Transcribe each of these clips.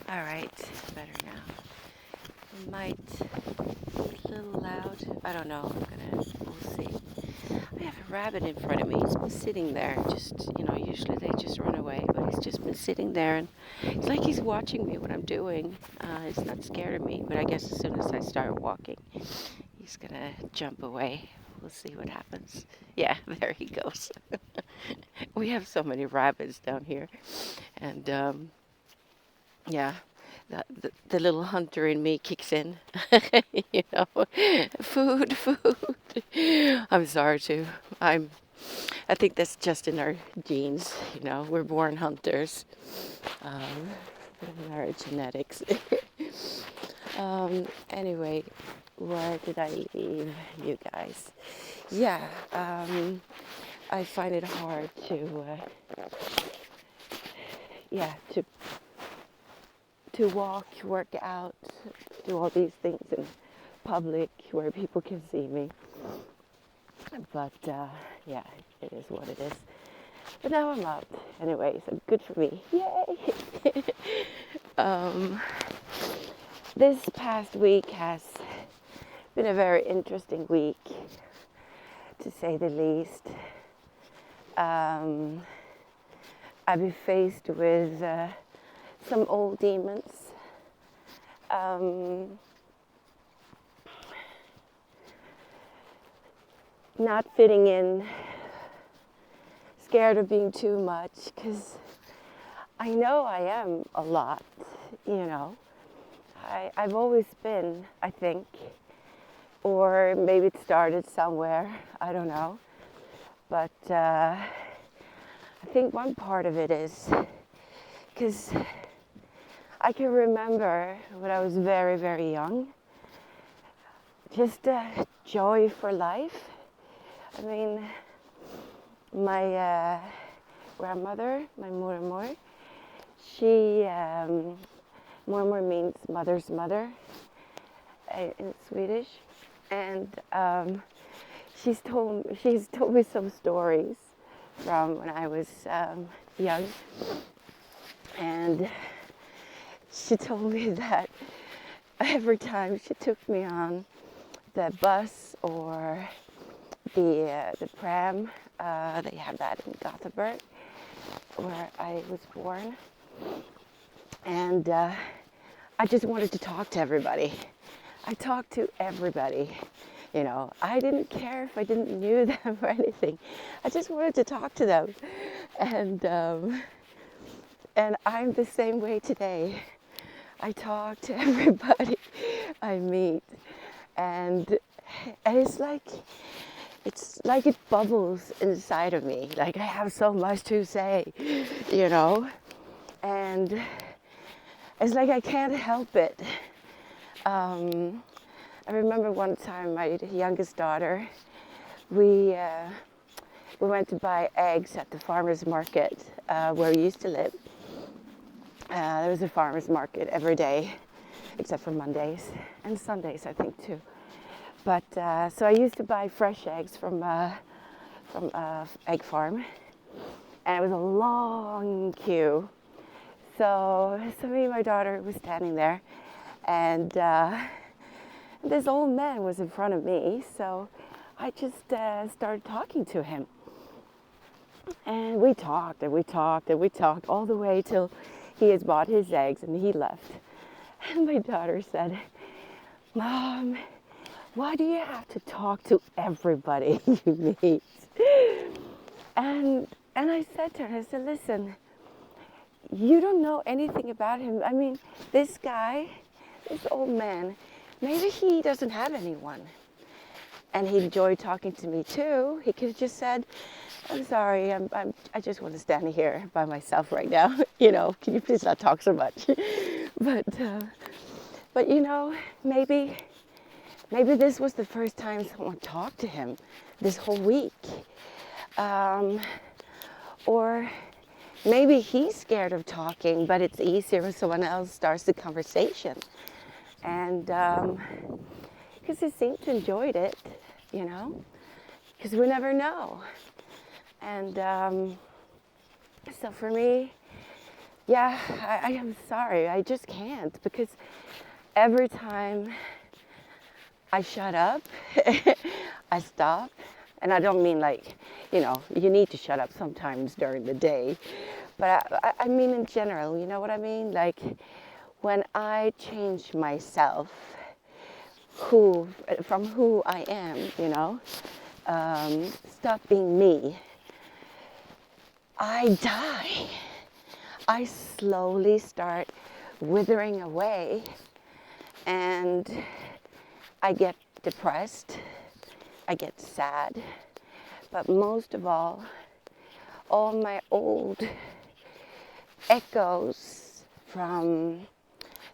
All right, better now. It might be a little loud. I don't know. We'll see. I have a rabbit in front of me. He's been sitting there. Usually they just run away, but he's just been sitting there, and it's like he's watching me what I'm doing. He's not scared of me, but I guess as soon as I start walking, he's gonna jump away. We'll see what happens. Yeah, there he goes. We have so many rabbits down here, and yeah, the little hunter in me kicks in. you know, food. I'm sorry too. I think that's just in our genes. We're born hunters. Um, in our genetics. Anyway, where did I leave you guys? Yeah, I find it hard to walk, work out, do all these things in public where people can see me. But yeah, it is what it is. But now I'm up. Anyway, so good for me. Yay! This past week has been a very interesting week, to say the least. I've been faced with some old demons. Not fitting in, scared of being too much, because I know I am a lot, I've always been, I think, or maybe it started somewhere, I don't know. But I think one part of it is because I can remember when I was very, very young, just a joy for life. I mean, my grandmother, my mormor, she, mormor means mother's mother in Swedish, and she's told me some stories from when I was young, and she told me that every time she took me on the bus or the pram, they have that in Gothenburg, where I was born, and I just wanted to talk to everybody. I talked to everybody. I didn't care if I didn't knew them or anything. I just wanted to talk to them, and I'm the same way today. I talk to everybody I meet, and it's like it bubbles inside of me. Like I have so much to say, and it's like I can't help it. I remember one time my youngest daughter, we went to buy eggs at the farmer's market where we used to live. There was a farmer's market every day, except for Mondays and Sundays, I think, too. But so I used to buy fresh eggs from egg farm, and it was a long queue. So me and my daughter was standing there, and this old man was in front of me, so I just started talking to him. And we talked all the way till he has bought his eggs and he left. And my daughter said, "Mom, why do you have to talk to everybody you meet?" And I said to her, I said, "Listen, you don't know anything about him. I mean, this guy, this old man, maybe he doesn't have anyone. And he enjoyed talking to me too. He could have just said, 'I'm sorry, I just want to stand here by myself right now. Can you please not talk so much?'" But maybe this was the first time someone talked to him this whole week. Or maybe he's scared of talking, but it's easier when someone else starts the conversation. And because he seemed to enjoy it, because we never know. And so for me, yeah, I am sorry. I just can't, because every time I shut up, I stop. And I don't mean like, you need to shut up sometimes during the day. But I mean in general, you know what I mean? Like when I change myself, from who I am, stop being me, I die. I slowly start withering away, and I get depressed, I get sad, but most of all my old echoes from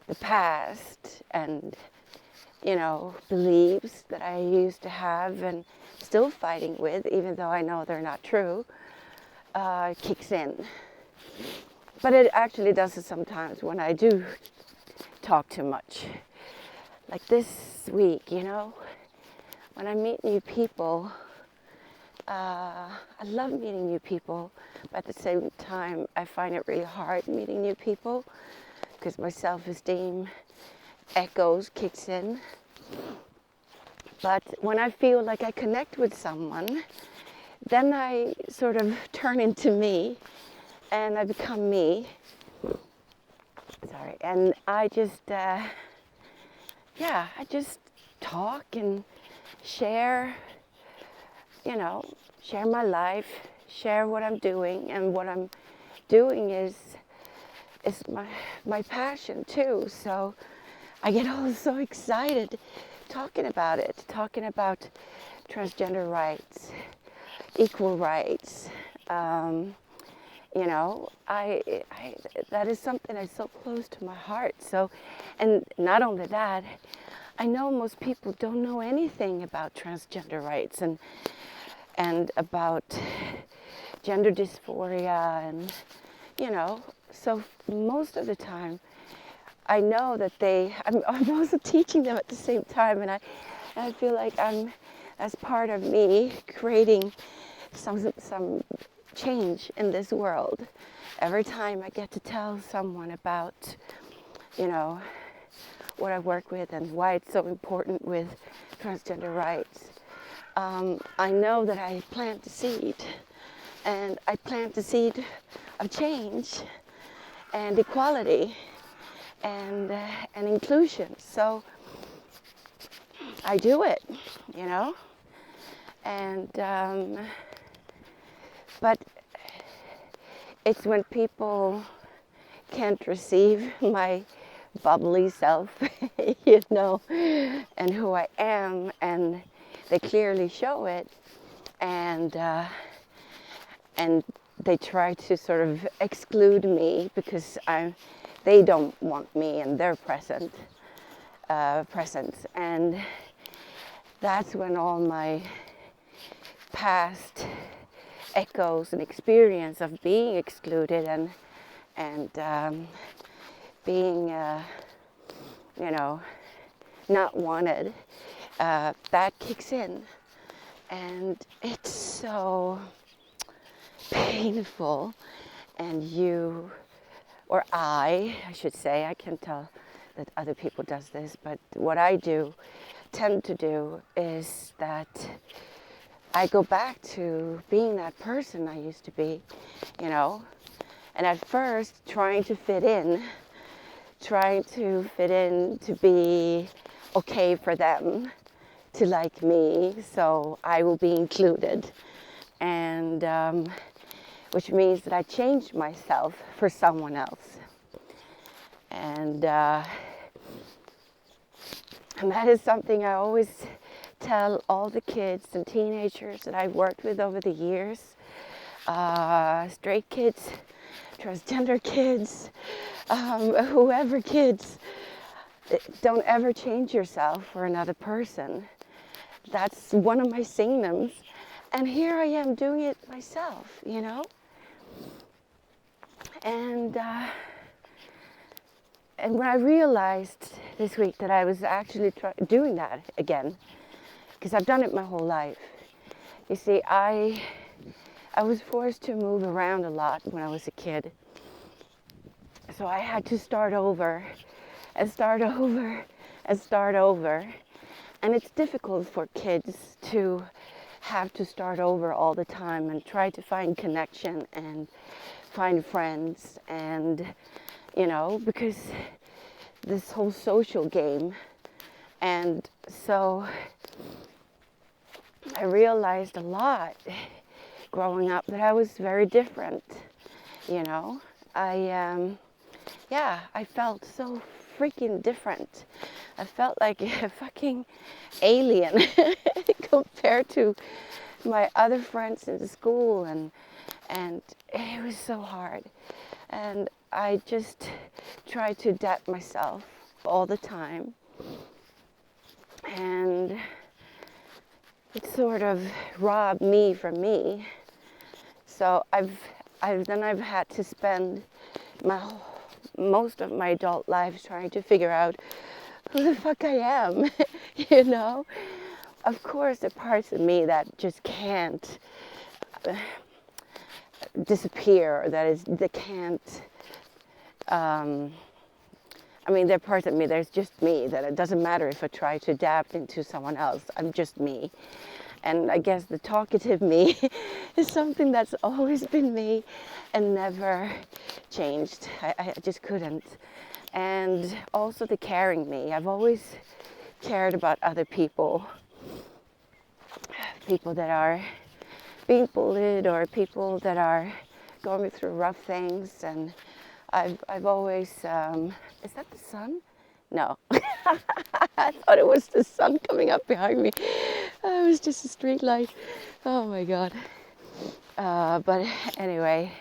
the past and, beliefs that I used to have and still fighting with, even though I know they're not true, kicks in. But it actually does it sometimes when I do talk too much. Like this week, when I meet new people, I love meeting new people, but at the same time, I find it really hard meeting new people because my self-esteem kicks in. But when I feel like I connect with someone, then I sort of turn into me and I become me. Sorry, and I just, I just talk and share, share my life, share what I'm doing, and what I'm doing is my passion too. So I get all so excited talking about it, talking about transgender rights, equal rights. That is something that's so close to my heart. So, and not only that, I know most people don't know anything about transgender rights and about gender dysphoria, and so most of the time I know that I'm also teaching them at the same time, and I feel like I'm, as part of me, creating some change in this world. Every time I get to tell someone about, what I work with and why it's so important with transgender rights, I know that I plant the seed, and I plant the seed of change and equality and inclusion. So I do it, and but it's when people can't receive my bubbly self, and who I am, and they clearly show it, and they try to sort of exclude me because they don't want me in their presence, and that's when all my past echoes and experience of being excluded and being not wanted, that kicks in, and it's so painful. And I should say, I can tell that other people does this, but what I tend to do is that I go back to being that person I used to be, and at first trying to fit in to be okay for them to like me, so I will be included, and which means that I changed myself for someone else, and that is something I always tell all the kids and teenagers that I've worked with over the years, straight kids, transgender kids, whoever kids, don't ever change yourself for another person. That's one of my signums, and here I am doing it myself, and when I realized this week that I was actually doing that again, because I've done it my whole life. You see, I was forced to move around a lot when I was a kid. So I had to start over and start over and start over. And it's difficult for kids to have to start over all the time and try to find connection and find friends, and because this whole social game. And so I realized a lot growing up that I was very different. I felt so freaking different. I felt like a fucking alien compared to my other friends in school, and it was so hard. And I just tried to adapt myself all the time, and it sort of robbed me from me. So I've had to spend most of my adult life trying to figure out who the fuck I am. Of course, there are parts of me that just can't disappear, that can't. There are parts of me, there's just me, that it doesn't matter if I try to adapt into someone else. I'm just me. And I guess the talkative me is something that's always been me and never changed. I just couldn't. And also the caring me. I've always cared about other people that are being bullied, or people that are going through rough things. And I've always, is that the sun? No. I thought it was the sun coming up behind me. It was just a street light. Oh my God. But anyway,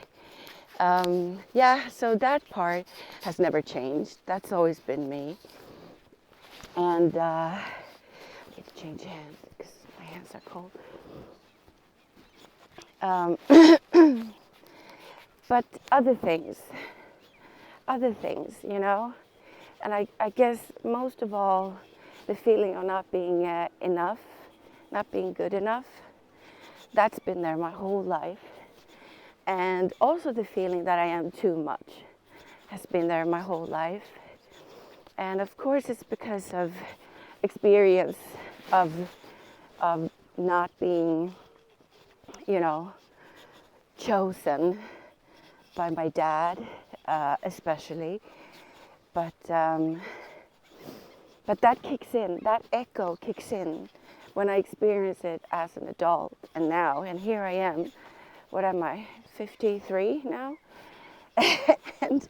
so that part has never changed. That's always been me. And I need to change hands because my hands are cold. But other things, And I guess most of all, the feeling of not being enough, not being good enough, that's been there my whole life. And also the feeling that I am too much has been there my whole life. And of course it's because of experience of not being, chosen by my dad, especially. But that kicks in, that echo kicks in when I experience it as an adult. And now, and here I am, what am I, 53 now? And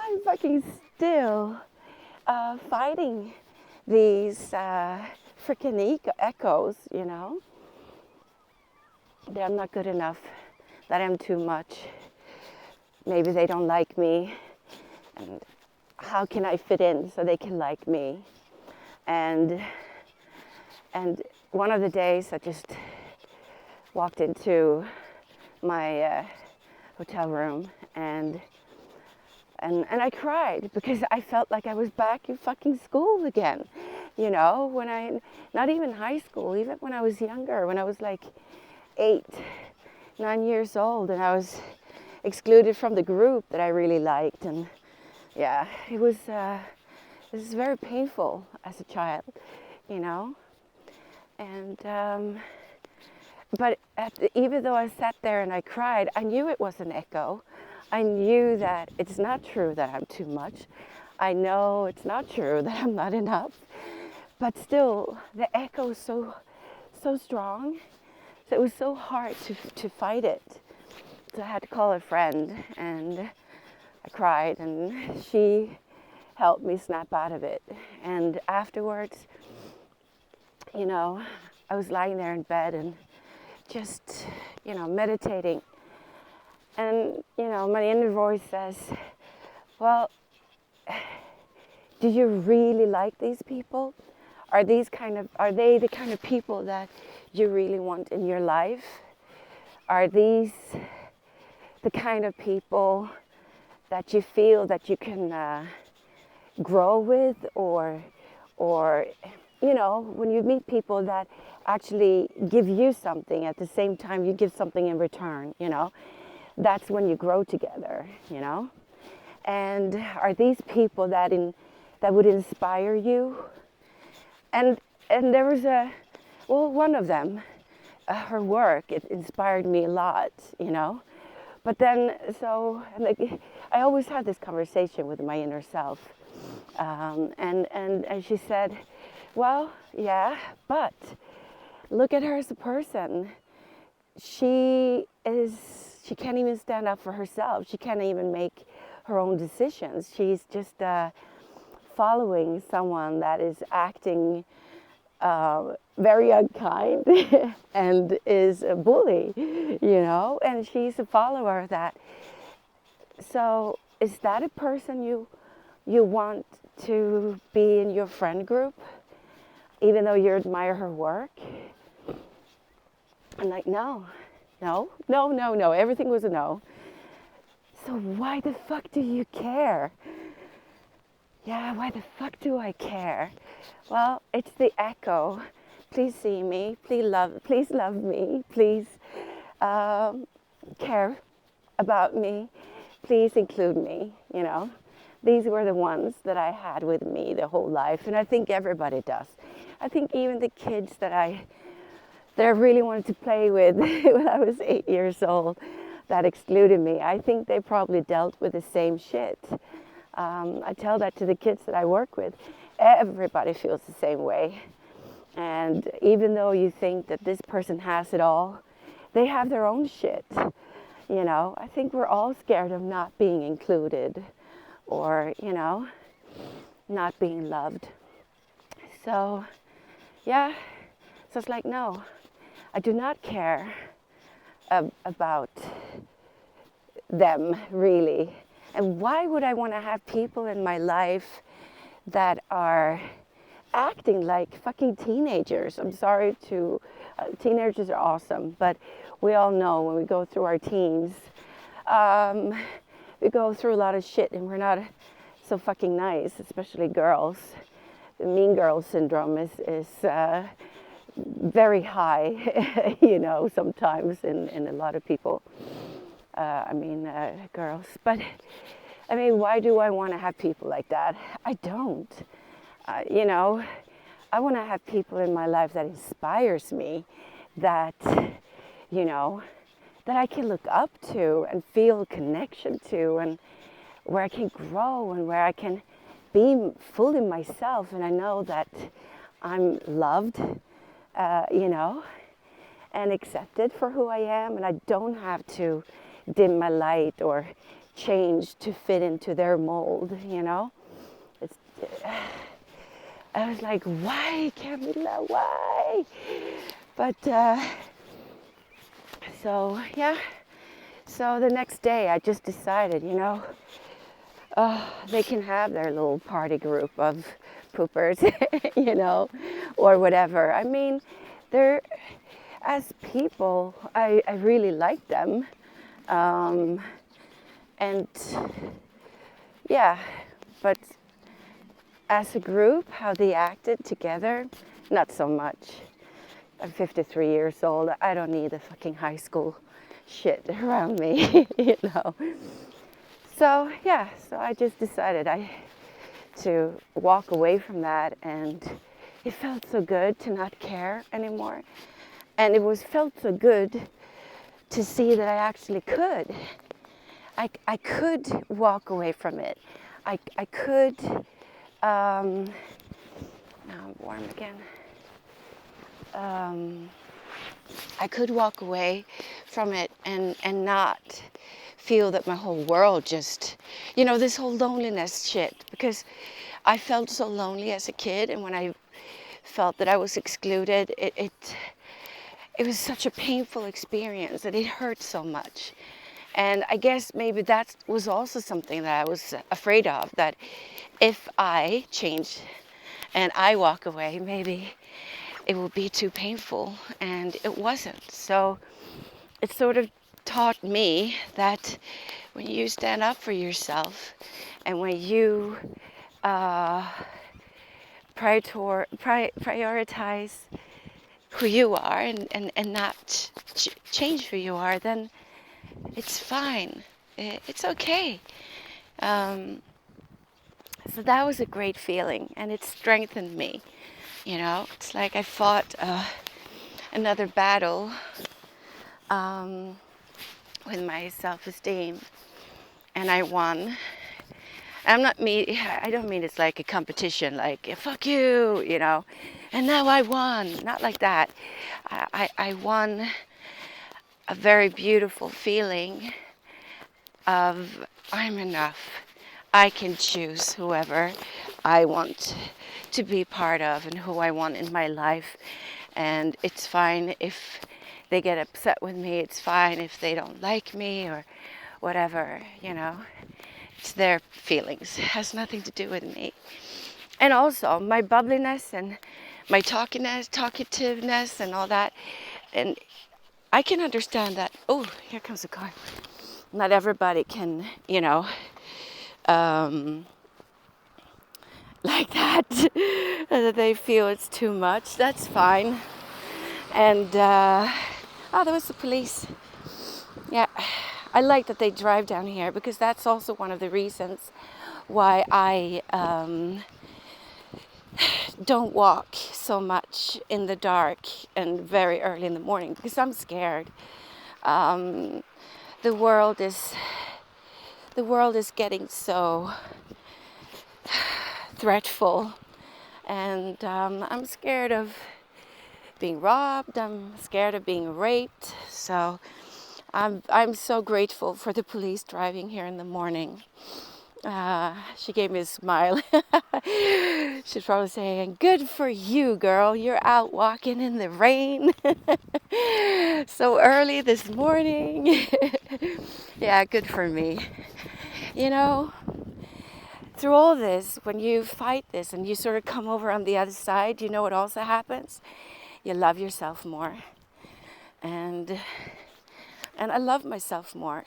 I'm fucking still fighting these freaking echoes, that I'm not good enough, that I'm too much, maybe they don't like me, and how can I fit in so they can like me? And one of the days I just walked into my hotel room and I cried because I felt like I was back in fucking school again. When not even high school, even when I was younger, when I was like 8, 9 years old, and I was excluded from the group that I really liked. And yeah, it was very painful as a child, And but even though I sat there and I cried, I knew it was an echo. I knew that it's not true that I'm too much. I know it's not true that I'm not enough. But still, the echo is so strong. So it was so hard to fight it. So I had to call a friend, and I cried, and she helped me snap out of it. And afterwards, I was lying there in bed and just, meditating. And, my inner voice says, well, do you really like these people? Are they the kind of people that you really want in your life? Are these the kind of people that you feel that you can grow with, or when you meet people that actually give you something at the same time you give something in return, that's when you grow together, And are these people that would inspire you? And there was one of them, her work, it inspired me a lot, you know. But then, I always have this conversation with my inner self. And she said, well, yeah, but look at her as a person. She can't even stand up for herself. She can't even make her own decisions. She's just following someone that is acting very unkind and is a bully, you know, and she's a follower of that. So is that a person you want to be in your friend group, even though you admire her work? I'm like, no. Everything was a no. So why the fuck do you care? Yeah, why the fuck do I care? Well, it's the echo. Please see me. Please love me. Please care about me. Please include me, you know. These were the ones that I had with me the whole life, and I think everybody does. I think even the kids that I really wanted to play with when I was 8 years old, that excluded me, I think they probably dealt with the same shit. I tell that to the kids that I work with. Everybody feels the same way. And even though you think that this person has it all, they have their own shit. You know, I think we're all scared of not being included or, you know, not being loved. So, yeah, so it's like, no, I do not care about them, really. And why would I want to have people in my life that are acting like fucking teenagers? I'm sorry to, teenagers are awesome, but we all know when we go through our teens, we go through a lot of shit and we're not so fucking nice, especially girls. The mean girl syndrome is very high, you know, sometimes in a lot of people. Girls. But, I mean, why do I want to have people like that? I don't. You know, I want to have people in my life that inspires me, that, you know, that I can look up to and feel connection to, and where I can grow and where I can be fully myself, and I know that I'm loved, you know, and accepted for who I am, and I don't have to dim my light or change to fit into their mold, you know. I was like, why, Camilla, why? But so yeah, so the next day I just decided, you know, they can have their little party group of poopers, you know, or whatever. I mean, they're, as people, I really like them. And yeah, but as a group, how they acted together, not so much. I'm 53 years old. I don't need the fucking high school shit around me, you know. So yeah, so I just decided to walk away from that, and it felt so good to not care anymore. And it felt so good to see that I actually could. I could walk away from it. I could, now I'm warm again. I could walk away from it and not feel that my whole world just, you know, this whole loneliness shit, because I felt so lonely as a kid, and when I felt that I was excluded, it was such a painful experience, and it hurt so much. And I guess maybe that was also something that I was afraid of, that if I change and I walk away, maybe it will be too painful, and it wasn't. So it sort of taught me that when you stand up for yourself and when you prioritize who you are and not change who you are, then it's fine. It's okay. So that was a great feeling, and it strengthened me. It's like I fought another battle with my self-esteem, and I won. I don't mean it's like a competition, like fuck you, and now I won. Not like that. I won a very beautiful feeling of I'm enough. I can choose whoever I want to be part of and who I want in my life. And it's fine if they get upset with me. It's fine if they don't like me or whatever, It's their feelings. It has nothing to do with me. And also my bubbliness and my talkativeness and all that. And I can understand that. Oh, here comes a car. Not everybody can, like that. They feel it's too much. That's fine. And, there was the police. Yeah, I like that they drive down here because that's also one of the reasons why I don't walk so much in the dark and very early in the morning because I'm scared. The world is getting so threatful, and I'm scared of being robbed. I'm scared of being raped. So I'm so grateful for the police driving here in the morning. She gave me a smile. She's probably saying, "Good for you, girl. You're out walking in the rain so early this morning." Yeah, good for me. Through all this, when you fight this and you sort of come over on the other side, you know what also happens? You love yourself more. And I love myself more.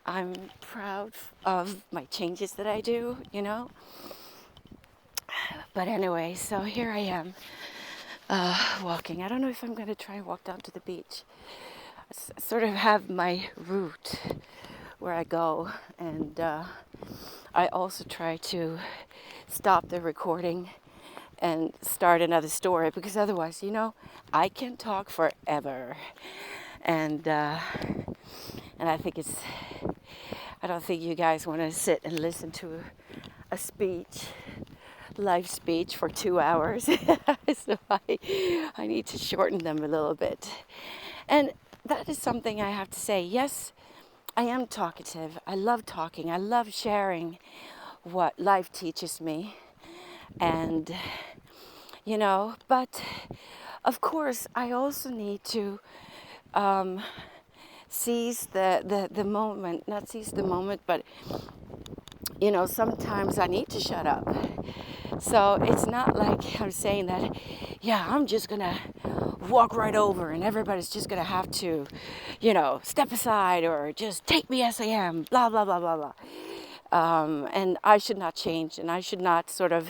I'm proud of my changes that I do, But anyway, so here I am walking. I don't know if I'm going to try and walk down to the beach. I sort of have my route where I go, and I also try to stop the recording and start another story because otherwise, I can talk forever. And I think I don't think you guys want to sit and listen to a live speech for 2 hours. So I need to shorten them a little bit. And that is something I have to say. Yes, I am talkative. I love talking. I love sharing what life teaches me. And, but of course, I also need to seize the moment, not seize the moment, but, sometimes I need to shut up. So it's not like I'm saying that, yeah, I'm just going to walk right over and everybody's just going to have to, step aside or just take me as I am, blah, blah, blah, blah, blah. And I should not change, and I should not sort of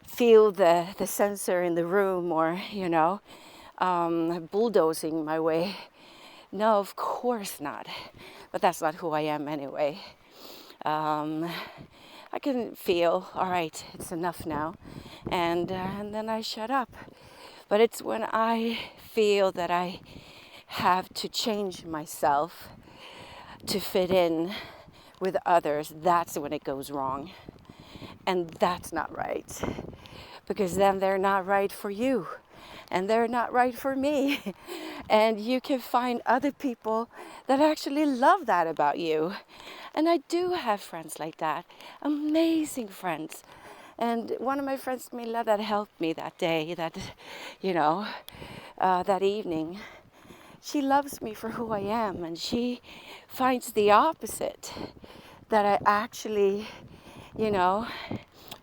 feel the censor in the room or, bulldozing my way. No, of course not. But that's not who I am anyway. I can feel, all right, it's enough now. And then I shut up. But it's when I feel that I have to change myself to fit in with others, that's when it goes wrong. And that's not right. Because then they're not right for you. And they're not right for me. And you can find other people that actually love that about you. And I do have friends like that. Amazing friends. And one of my friends, Camilla, that helped me that day, that evening, she loves me for who I am. And she finds the opposite, that I actually,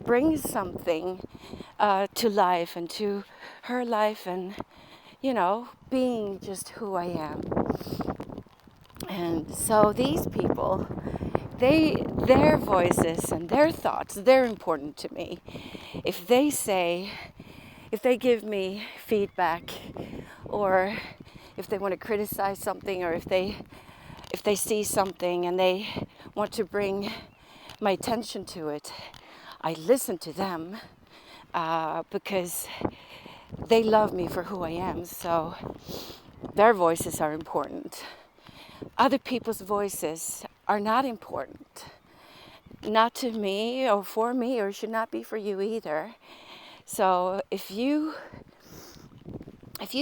bring something to life and to her life and, being just who I am. And so these people, their voices and their thoughts, they're important to me. If they give me feedback, or if they want to criticize something, or if if they see something and they want to bring my attention to it, I listen to them because they love me for who I am. So their voices are important. Other people's voices are not important. Not to me or for me, or should not be for you either. So if you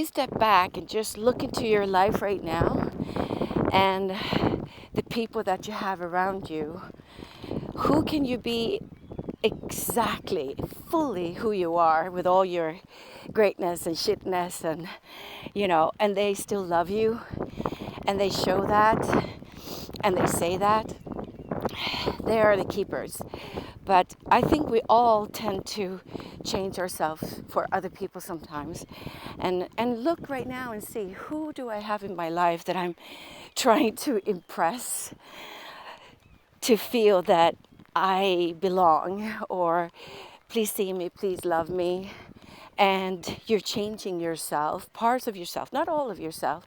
step back and just look into your life right now and the people that you have around you, who can you be exactly, fully who you are with all your greatness and shitness and, and they still love you and they show that and they say that? They are the keepers. But I think we all tend to change ourselves for other people sometimes. And look right now and see, who do I have in my life that I'm trying to impress to feel that I belong, or please see me, please love me. And you're changing yourself, parts of yourself, not all of yourself,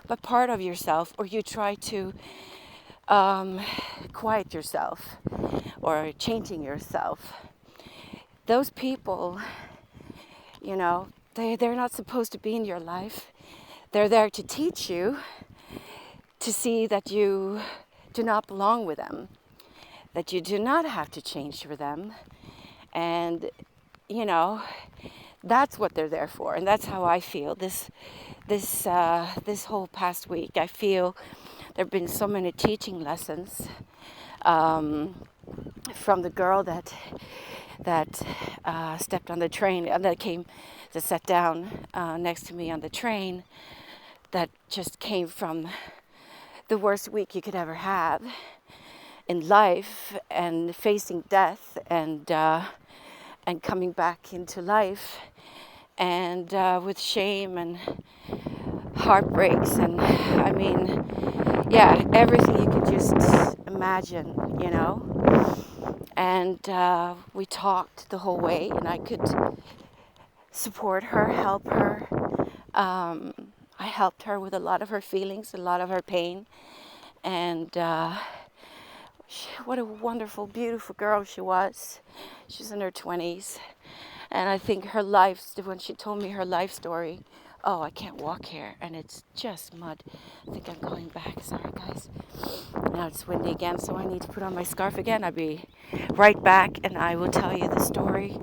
but part of yourself, or you try to quiet yourself or changing yourself. Those people, they're not supposed to be in your life. They're there to teach you to see that you do not belong with them, that you do not have to change for them. And, that's what they're there for. And that's how I feel this whole past week. I feel there have been so many teaching lessons from the girl that stepped on the train and that came to sit down next to me on the train, that just came from the worst week you could ever have in life, and facing death and coming back into life, and with shame and heartbreaks, and everything you could just imagine, And we talked the whole way, and I could support her, help her. I helped her with a lot of her feelings, a lot of her pain, and what a wonderful, beautiful girl she was. She's in her 20s, and I think her life, when she told me her life story, oh, I can't walk here, and it's just mud. I think I'm going back. Sorry, guys. Now it's windy again, so I need to put on my scarf again. I'll be right back, and I will tell you the story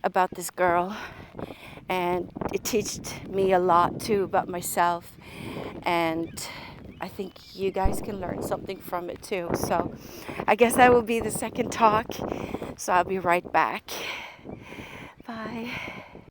about this girl. And it taught me a lot, too, about myself. And I think you guys can learn something from it, too. So I guess that will be the second talk. So I'll be right back. Bye.